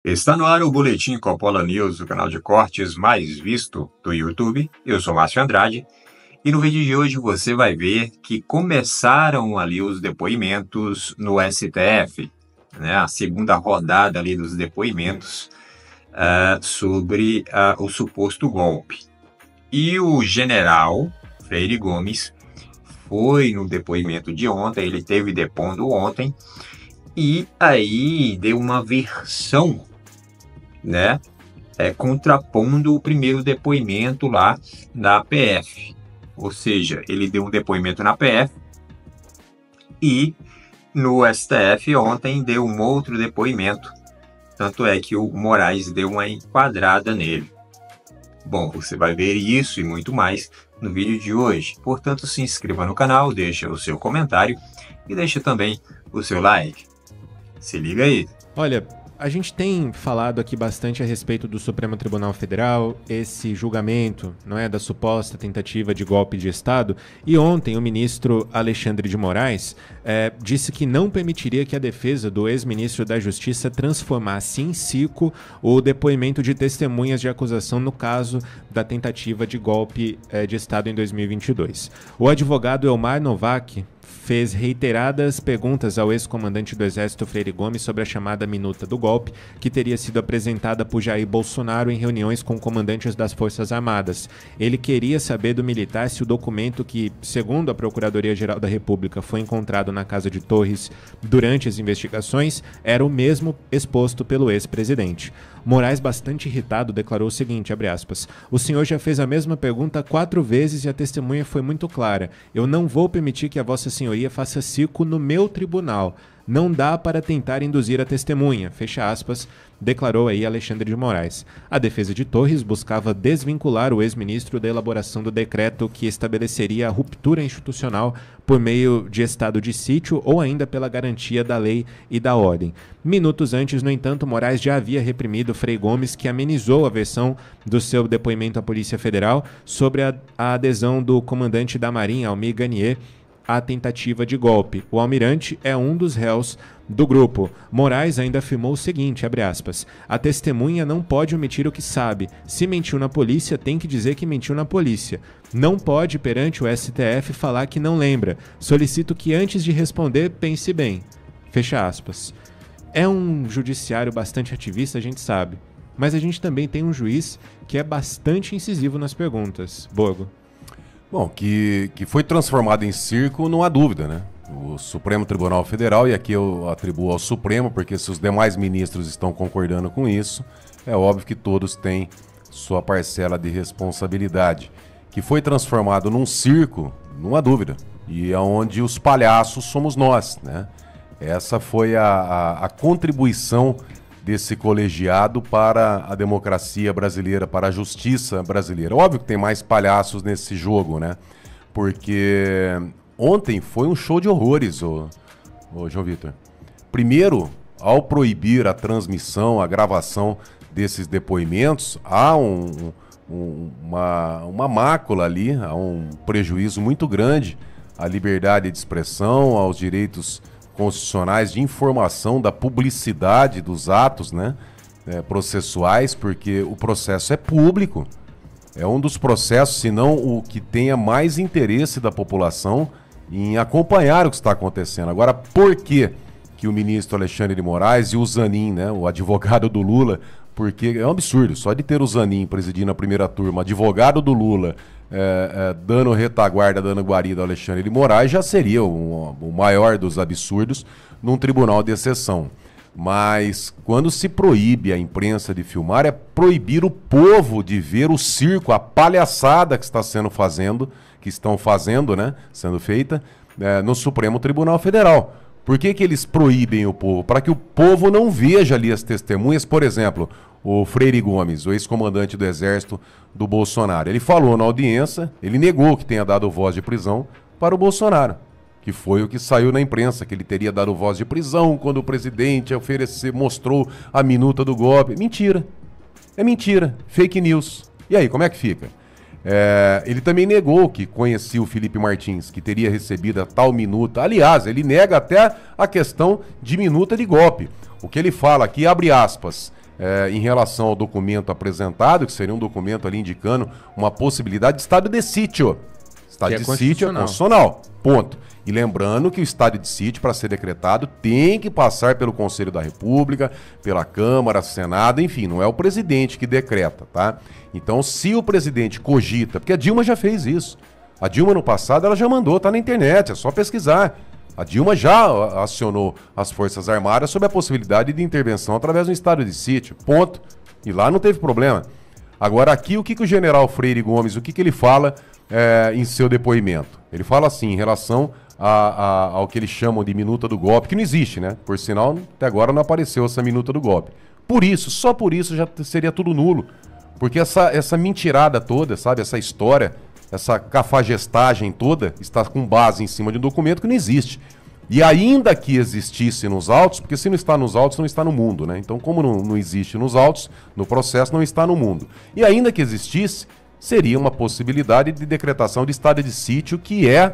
Está no ar o Boletim Coppola News, o canal de cortes mais visto do YouTube. Eu sou Márcio Andrade e no vídeo de hoje você vai ver que começaram ali os depoimentos no STF, né? A segunda rodada ali dos depoimentos sobre o suposto golpe. E o general Freire Gomes foi no depoimento de ontem, ele teve depondo ontem e aí deu uma versão, né, contrapondo o primeiro depoimento lá da PF. Ou seja, ele deu um depoimento na PF e no STF ontem deu um outro depoimento. Tanto é que o Moraes deu uma enquadrada nele. Bom, você vai ver isso e muito mais no vídeo de hoje. Portanto, se inscreva no canal, deixa o seu comentário e deixa também o seu like. Se liga aí. Olha, a gente tem falado aqui bastante a respeito do Supremo Tribunal Federal, esse julgamento, não é, da suposta tentativa de golpe de Estado, e ontem o ministro Alexandre de Moraes disse que não permitiria que a defesa do ex-ministro da Justiça transformasse em circo o depoimento de testemunhas de acusação no caso da tentativa de golpe de Estado em 2022. O advogado Elmar Novak fez reiteradas perguntas ao ex-comandante do Exército Freire Gomes sobre a chamada minuta do golpe, que teria sido apresentada por Jair Bolsonaro em reuniões com comandantes das Forças Armadas. Ele queria saber do militar se o documento que, segundo a Procuradoria-Geral da República, foi encontrado na casa de Torres durante as investigações, era o mesmo exposto pelo ex-presidente. Moraes, bastante irritado, declarou o seguinte, abre aspas, "O senhor já fez a mesma pergunta 4 vezes e a testemunha foi muito clara. Eu não vou permitir que a vossa senhoria faça circo no meu tribunal. Não dá para tentar induzir a testemunha", fecha aspas, declarou aí Alexandre de Moraes. A defesa de Torres buscava desvincular o ex-ministro da elaboração do decreto que estabeleceria a ruptura institucional por meio de estado de sítio ou ainda pela garantia da lei e da ordem. Minutos antes, no entanto, Moraes já havia reprimido Frei Gomes, que amenizou a versão do seu depoimento à Polícia Federal sobre a adesão do comandante da Marinha, Almir Garnier, à tentativa de golpe. O almirante é um dos réus do grupo. Moraes ainda afirmou o seguinte, abre aspas, "A testemunha não pode omitir o que sabe. Se mentiu na polícia, tem que dizer que mentiu na polícia. Não pode, perante o STF, falar que não lembra. Solicito que antes de responder, pense bem." Fecha aspas. É um judiciário bastante ativista, a gente sabe. Mas a gente também tem um juiz que é bastante incisivo nas perguntas. Borgo. Bom, que foi transformado em circo, não há dúvida, né? O Supremo Tribunal Federal, e aqui eu atribuo ao Supremo, porque se os demais ministros estão concordando com isso, é óbvio que todos têm sua parcela de responsabilidade. Que foi transformado num circo, não há dúvida. E é onde os palhaços somos nós, né? Essa foi a contribuição desse colegiado para a democracia brasileira, para a justiça brasileira. Óbvio que tem mais palhaços nesse jogo, né? Porque ontem foi um show de horrores, ô João Vitor. Primeiro, ao proibir a transmissão, a gravação desses depoimentos, há uma mácula ali, há um prejuízo muito grande à liberdade de expressão, aos direitos constitucionais de informação, da publicidade dos atos, né, processuais, porque o processo é público. É um dos processos, se não o que tenha mais interesse da população em acompanhar o que está acontecendo. Agora, por que o ministro Alexandre de Moraes e o Zanin, né, o advogado do Lula, porque é um absurdo, só de ter o Zanin presidindo a primeira turma, advogado do Lula, dando retaguarda, dando guarida ao Alexandre de Moraes, já seria o maior dos absurdos num tribunal de exceção. Mas quando se proíbe a imprensa de filmar, é proibir o povo de ver o circo, a palhaçada que estão fazendo, né, sendo feita no Supremo Tribunal Federal. Por que eles proíbem o povo? Para que o povo não veja ali as testemunhas. Por exemplo, o Freire Gomes, o ex-comandante do Exército do Bolsonaro. Ele falou na audiência, ele negou que tenha dado voz de prisão para o Bolsonaro, que foi o que saiu na imprensa, que ele teria dado voz de prisão quando o presidente mostrou a minuta do golpe. Mentira. É mentira. Fake news. E aí, como é que fica? Ele também negou que conhecia o Felipe Martins, que teria recebido a tal minuta. Aliás, ele nega até a questão de minuta de golpe. O que ele fala aqui, abre aspas, em relação ao documento apresentado, que seria um documento ali indicando uma possibilidade de estado de sítio. Estado de sítio é constitucional, ponto. E lembrando que o estado de sítio, para ser decretado, tem que passar pelo Conselho da República, pela Câmara, Senado, enfim, não é o presidente que decreta, tá? Então, se o presidente cogita, porque a Dilma já fez isso. A Dilma, no passado, ela já mandou, tá na internet, é só pesquisar. A Dilma já acionou as Forças Armadas sobre a possibilidade de intervenção através do estado de sítio, ponto. E lá não teve problema. Agora, aqui, o que o general Freire Gomes, o que ele fala em seu depoimento? Ele fala assim, em relação ao que eles chamam de minuta do golpe, que não existe, né? Por sinal, até agora não apareceu essa minuta do golpe. Por isso, só por isso já seria tudo nulo. Porque essa mentirada toda, sabe? Essa história, essa cafagestagem toda está com base em cima de um documento que não existe. E ainda que existisse nos autos, porque se não está nos autos, não está no mundo, né? Então, como não existe nos autos, no processo, não está no mundo. E ainda que existisse, seria uma possibilidade de decretação de estado de sítio que é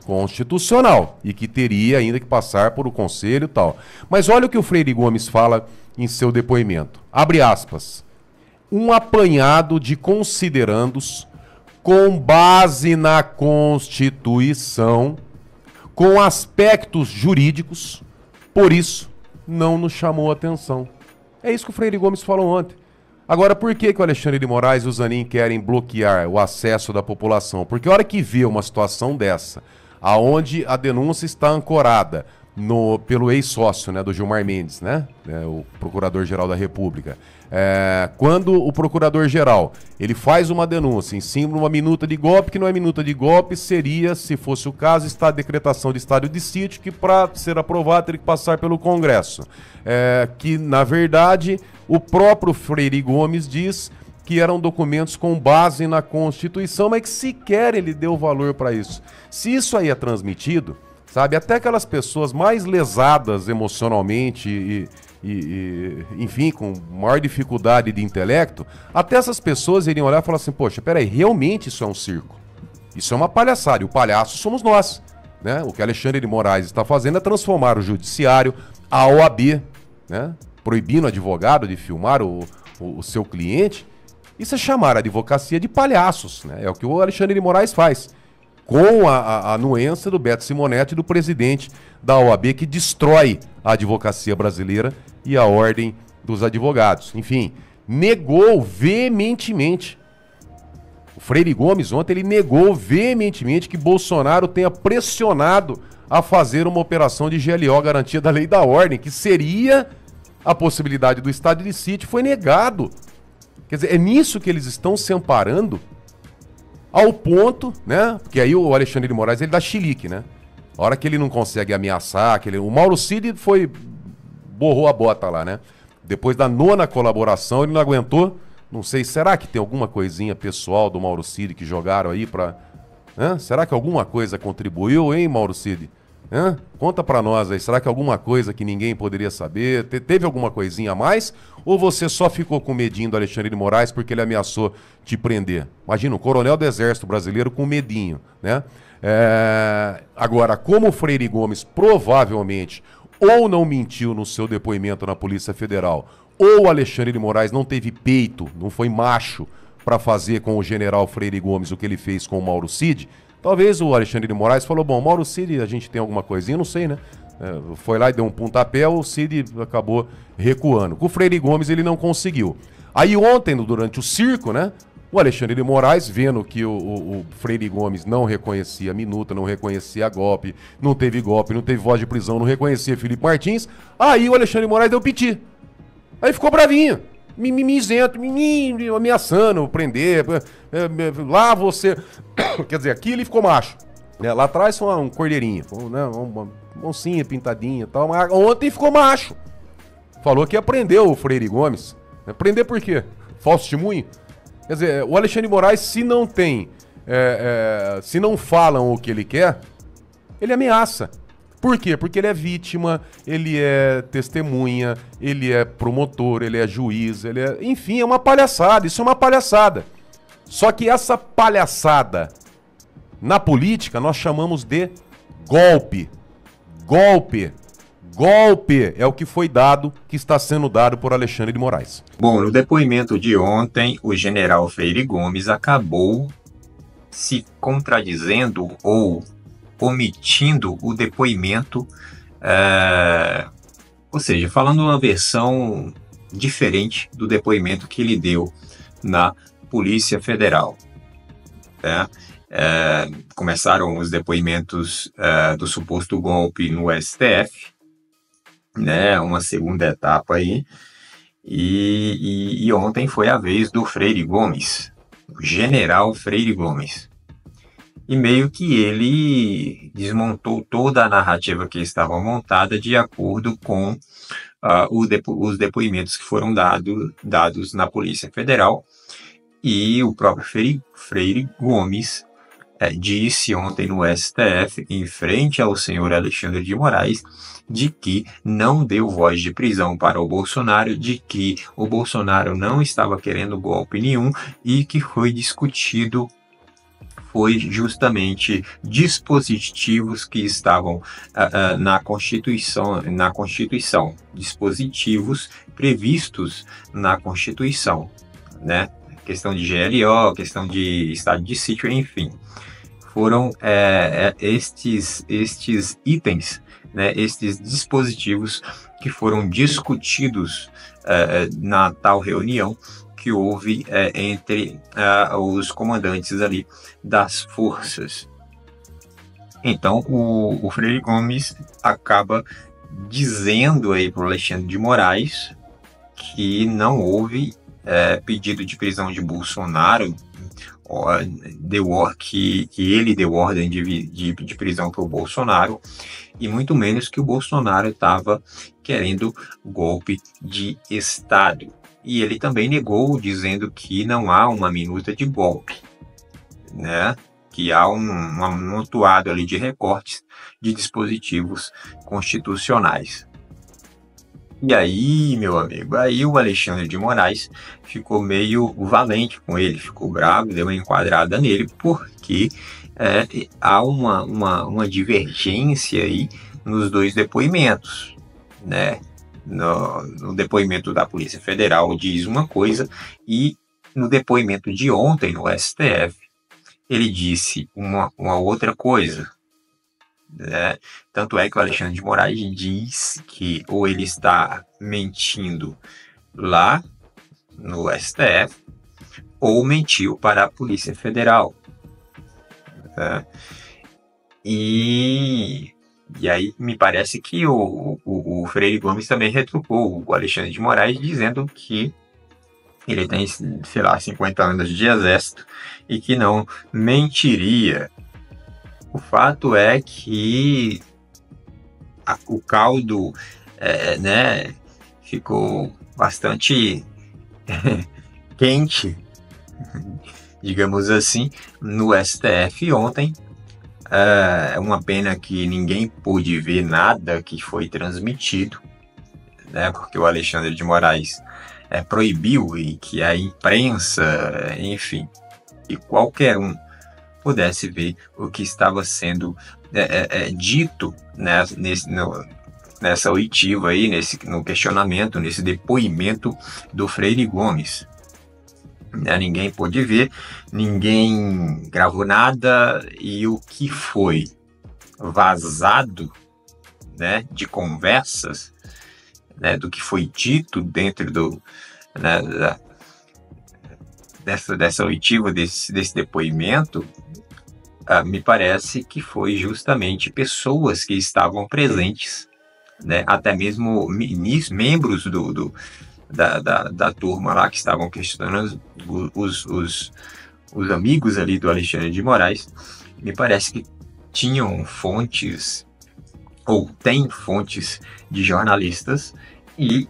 constitucional e que teria ainda que passar por o conselho e tal. Mas olha o que o Freire Gomes fala em seu depoimento. Abre aspas. Um apanhado de considerandos com base na Constituição, com aspectos jurídicos, por isso não nos chamou a atenção. É isso que o Freire Gomes falou ontem. Agora, por que o Alexandre de Moraes e o Zanin querem bloquear o acesso da população? Porque a hora que vê uma situação dessa, aonde a denúncia está ancorada pelo ex-sócio, né, do Gilmar Mendes, né, o Procurador-Geral da República, quando o Procurador-Geral ele faz uma denúncia em cima de uma minuta de golpe, que não é minuta de golpe, seria, se fosse o caso, está a decretação de estado de sítio, que para ser aprovado teria que passar pelo Congresso. Que, na verdade, o próprio Freire Gomes diz que eram documentos com base na Constituição, mas que sequer ele deu valor para isso. Se isso aí é transmitido, sabe, até aquelas pessoas mais lesadas emocionalmente enfim, com maior dificuldade de intelecto, até essas pessoas iriam olhar e falar assim, poxa, peraí, realmente isso é um circo. Isso é uma palhaçada, e o palhaço somos nós, né? O que Alexandre de Moraes está fazendo é transformar o judiciário, a OAB, né? Proibindo o advogado de filmar o seu cliente. Isso é chamar a advocacia de palhaços, né? É o que o Alexandre de Moraes faz, com a anuência do Beto Simonetti, do presidente da OAB, que destrói a advocacia brasileira e a ordem dos advogados. Enfim, negou veementemente. O Freire Gomes ontem ele negou veementemente que Bolsonaro tenha pressionado a fazer uma operação de GLO, garantia da lei da ordem, que seria a possibilidade do estado de sítio, foi negado. Quer dizer, é nisso que eles estão se amparando, ao ponto, né? Porque aí o Alexandre de Moraes ele dá chilique, né? A hora que ele não consegue ameaçar, o Mauro Cid borrou a bota lá, né? Depois da 9ª colaboração, ele não aguentou. Não sei, será que tem alguma coisinha pessoal do Mauro Cid que jogaram aí pra... Será que alguma coisa contribuiu, hein, Mauro Cid? Conta pra nós aí, será que alguma coisa que ninguém poderia saber? Teve alguma coisinha a mais? Ou você só ficou com medinho do Alexandre de Moraes porque ele ameaçou te prender? Imagina, um coronel do Exército Brasileiro com medinho, né? Agora, como o Freire Gomes provavelmente ou não mentiu no seu depoimento na Polícia Federal, ou o Alexandre de Moraes não teve peito, não foi macho para fazer com o general Freire Gomes o que ele fez com o Mauro Cid, talvez o Alexandre de Moraes falou, bom, Mauro Cid, a gente tem alguma coisinha, não sei, né? Foi lá e deu um pontapé, o Cid acabou recuando. Com o Freire Gomes ele não conseguiu. Aí ontem, durante o circo, né? O Alexandre de Moraes, vendo que o Freire Gomes não reconhecia a minuta, não reconhecia golpe, não teve voz de prisão, não reconhecia Felipe Martins, aí o Alexandre de Moraes deu piti. Aí ficou bravinho, mimizento, ameaçando, prender, lá você... Quer dizer, aqui ele ficou macho. Lá atrás foi um cordeirinho, né, uma oncinha pintadinha e tal, mas ontem ficou macho. Falou que ia prender o Freire Gomes. Prender por quê? Falso testemunho? Quer dizer, o Alexandre de Moraes, se não tem, se não falam o que ele quer, ele ameaça. Por quê? Porque ele é vítima, ele é testemunha, ele é promotor, ele é juiz, enfim, é uma palhaçada, isso é uma palhaçada. Só que essa palhaçada, na política, nós chamamos de golpe. Golpe. Golpe é o que foi dado, que está sendo dado por Alexandre de Moraes. Bom, no depoimento de ontem, o general Freire Gomes acabou se contradizendo ou omitindo o depoimento, ou seja, falando uma versão diferente do depoimento que ele deu na Polícia Federal. Né? Começaram os depoimentos do suposto golpe no STF, né? Uma segunda etapa aí, e ontem foi a vez do Freire Gomes, o general Freire Gomes. E meio que ele desmontou toda a narrativa que estava montada de acordo com os depoimentos que foram dados na Polícia Federal. E o próprio Freire Gomes disse ontem no STF, em frente ao senhor Alexandre de Moraes, de que não deu voz de prisão para o Bolsonaro, de que o Bolsonaro não estava querendo golpe nenhum e que foi discutido foi justamente dispositivos que estavam na Constituição, dispositivos previstos na Constituição, né? Questão de GLO, questão de estado de sítio, enfim. Foram estes itens, né, estes dispositivos que foram discutidos na tal reunião que houve entre os comandantes ali das forças. Então, o Freire Gomes acaba dizendo aí para o Alexandre de Moraes que não houve pedido de prisão de Bolsonaro, que ele deu ordem de prisão para o Bolsonaro, e muito menos que o Bolsonaro estava querendo golpe de Estado. E ele também negou, dizendo que não há uma minuta de golpe, né? Que há um amontoado ali de recortes de dispositivos constitucionais. E aí, meu amigo, aí o Alexandre de Moraes ficou meio valente com ele, ficou bravo, deu uma enquadrada nele, porque há uma divergência aí nos dois depoimentos, né? No depoimento da Polícia Federal diz uma coisa e no depoimento de ontem no STF ele disse uma outra coisa, né? Tanto é que o Alexandre de Moraes diz que ou ele está mentindo lá no STF ou mentiu para a Polícia Federal, né? E aí me parece que o Freire Gomes também retrucou o Alexandre de Moraes, dizendo que ele tem, sei lá, 50 anos de exército e que não mentiria. O fato é que o caldo né, ficou bastante quente, digamos assim, no STF ontem. É uma pena que ninguém pôde ver nada que foi transmitido, né, porque o Alexandre de Moraes proibiu e que a imprensa, enfim, e qualquer um pudesse ver o que estava sendo dito, né, nessa oitiva aí, no questionamento, nesse depoimento do Freire Gomes. Ninguém pôde ver, ninguém gravou nada, e o que foi vazado, né, de conversas, né, do que foi dito dentro dessa oitiva, desse depoimento, me parece que foi justamente pessoas que estavam presentes, né, até mesmo membros da turma lá que estavam questionando, os amigos ali do Alexandre de Moraes, me parece que tinham fontes, ou têm fontes de jornalistas, e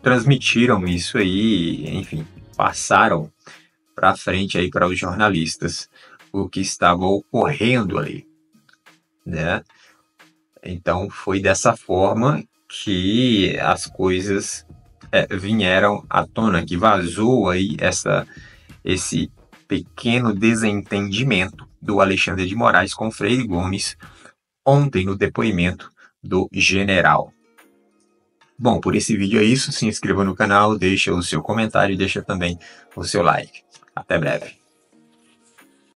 transmitiram isso aí, enfim, passaram para frente aí para os jornalistas o que estava ocorrendo ali, né? Então foi dessa forma que as coisas vieram à tona, que vazou aí esse pequeno desentendimento do Alexandre de Moraes com Freire Gomes ontem no depoimento do general. Bom, por esse vídeo é isso. Se inscreva no canal, deixa o seu comentário e deixa também o seu like. Até breve.